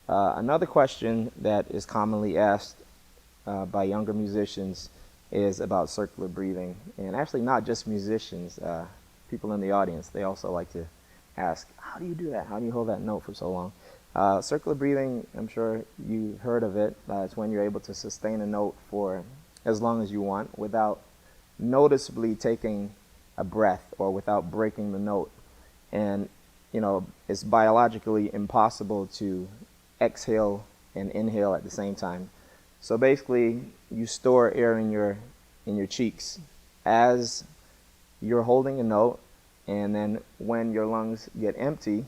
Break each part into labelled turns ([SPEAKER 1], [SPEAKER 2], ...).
[SPEAKER 1] Another question that is commonly asked by younger musicians is about circular breathing. And actually not just musicians, people in the audience, they also like to ask, how do you do that? How do you hold that note for so long? Circular breathing, I'm sure you heard of it. It's when you're able to sustain a note for as long as you want without noticeably taking a breath or without breaking the note. And, you know, it's biologically impossible to exhale and inhale at the same time. So basically, you store air in your cheeks as you're holding a note, and then when your lungs get empty,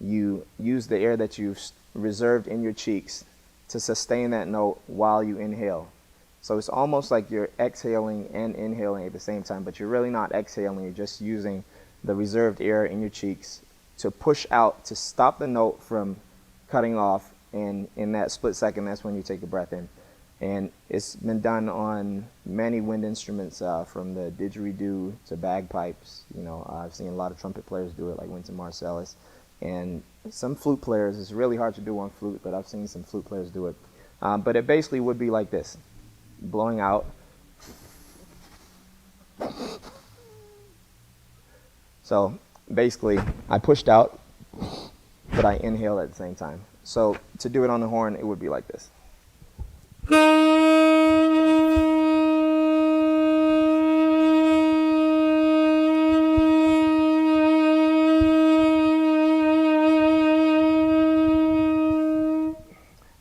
[SPEAKER 1] you use the air that you've reserved in your cheeks to sustain that note while you inhale. So it's almost like you're exhaling and inhaling at the same time, but you're really not exhaling. You're just using the reserved air in your cheeks to push out, to stop the note from cutting off. And in that split second, that's when you take a breath in. And it's been done on many wind instruments, from the didgeridoo to bagpipes. You know, I've seen a lot of trumpet players do it, like Wynton Marsalis. And some flute players, it's really hard to do on flute, but I've seen some flute players do it. But it basically would be like this, blowing out. So basically, I pushed out, but I inhaled at the same time. So to do it on the horn, it would be like this.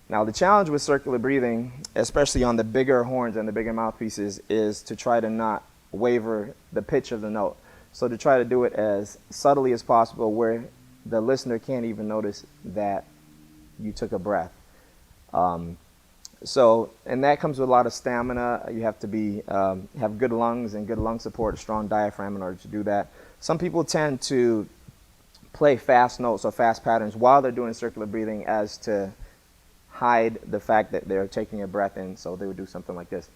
[SPEAKER 1] Now the challenge with circular breathing, especially on the bigger horns and the bigger mouthpieces, is to try to not waver the pitch of the note. So to try to do it as subtly as possible where the listener can't even notice that you took a breath. And that comes with a lot of stamina. You have to be have good lungs and good lung support, a strong diaphragm in order to do that. Some people tend to play fast notes or fast patterns while they're doing circular breathing as to hide the fact that they're taking a breath in, so they would do something like this.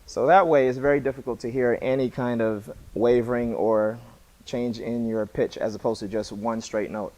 [SPEAKER 1] So that way it's very difficult to hear any kind of wavering or change in your pitch as opposed to just one straight note.